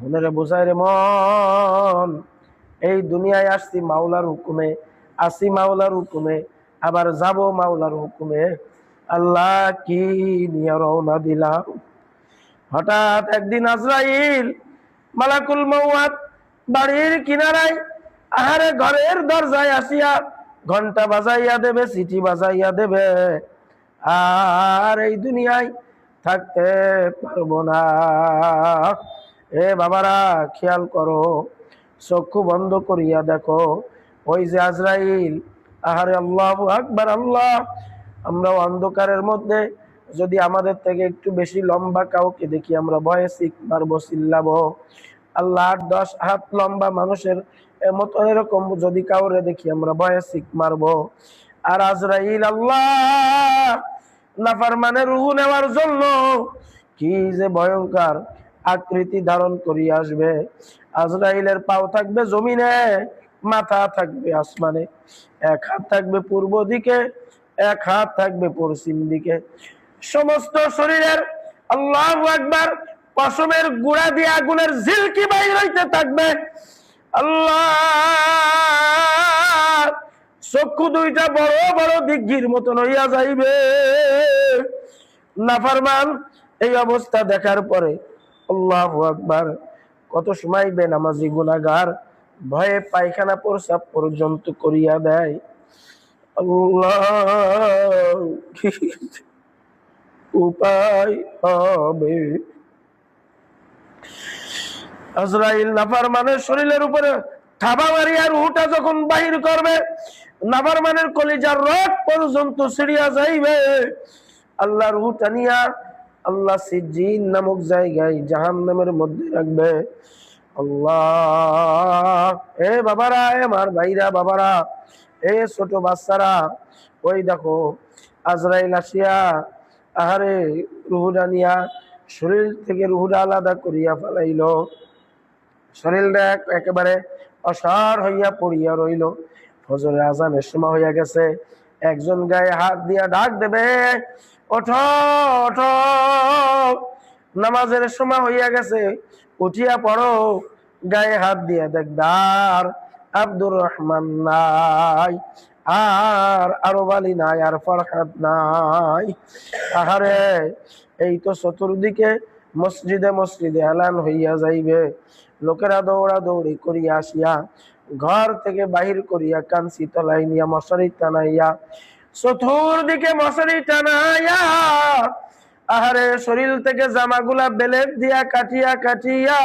মনের বোঝায় রে মন, এই দুনিয়ায় আসছি মাওলার হুকুমে, আসি মাওলার হুকুমে, আবার যাব মাওলার হুকুমে। আল্লাহ কি নিয়ে রওনা দিলাম। হঠাৎ একদিন আজরাইল মালাকুল মওত বাড়ির কিনারায় আহারে ঘরের দরজায় আসিয়া ঘন্টা বাজাইয়া দেবে, সিটি বাজাইয়া দেবে, আর এই দুনিয়ায় থাকতে পারবো না। এ বাবারা খেয়াল করো, চক্ষু বন্ধ করিয়া দেখো, ওই যে আজরাইল। আহারে আল্লাহু আকবার, আল্লাহ। আমরা অন্ধকারের মধ্যে যদি আমাদের থেকে একটু বেশি লম্বা কাউকে দেখি, আমরা ভয়ে চিৎ মারবো, চিল্লাবো। আল্লাহ 8-10 হাত লম্বা মানুষের মতো এরকম যদি কাউরে দেখি, আমরা ভয়ে চিৎ মারবো। আর আজরাইল আল্লাহ নাফরমানের রূহ নেওয়ার জন্য কি যে ভয়ঙ্কর আকৃতি ধারণ করিয়া আসবে। আজরাইলের পাও থাকবে জমিনে, মাথা থাকবে আসমানে, এক হাত থাকবে পূর্ব দিকে, এক হাত থাকবে পশ্চিম দিকে। সমস্ত শরীরের আল্লাহু আকবার পশমের গুড়া দিয়ে আগুনের ঝিলকি বাইর হইতে থাকবে। আল্লাহ চক্ষু দুইটা বড় বড় দিঘির মতন হইয়া যাইবে। নাফরমান এই অবস্থা দেখার পরে আল্লাহু আকবার, কত সময় বেনামাজি গুনাহগার ভয়ে পায়খানা প্রস্রাব পর্যন্ত করিয়া দেয়। আল্লাহ কি উপায় হবে। আজরাইল নাফরমানের শরীরের উপরে থাবা মারিয়া রূহটা যখন বাহির করবে, নাফরমানের কলিজার রড পর্যন্ত ছিড়িয়া যাইবে। আল্লাহ রূহটা নিয়া আল্লাহ সিজ্জিন নামক জায়গায় জাহান্নামের মধ্যে রাখবে। আল্লাহ, এ বাবারা, এ আমার ভাইরা, বাবারা, এ ছোট বাচ্চারা, ওই দেখো আজরাইল আসিয়া আহারে রুহুটা নিয়া শরীর থেকে রুহুটা আলাদা করিয়া ফেলাইল। শরীরটা একেবারে অসাড় হইয়া পড়িয়া রইল। ফজরের আজানের সময় হইয়া গেছে। একজন গায়ে হাত দিয়া ডাক দেবে, ওঠো ওঠো, নামাজের সময় হইয়া গেছে, উঠিয়া পড়ো। গায়ে হাত দিয়া দেখবে আর আব্দুর রহমান নাই, আর আরব আলী নাই, আর ফরহাদ নাই। আহারে এই তো চতুর্দিকে মসজিদে মসজিদে এলান হইয়া যাইবে। লোকেরা দৌড়া দৌড়ি করিয়া আসিয়া ঘর থেকে বাহির করিয়া কাঞ্চি তলাই নিয়া মশারি টানাইয়া, চতুর্দিকে মশারি টানাইয়া আহারে শরীর থেকে জামাগুলা বেলেট দিয়া কাটিয়া কাটিয়া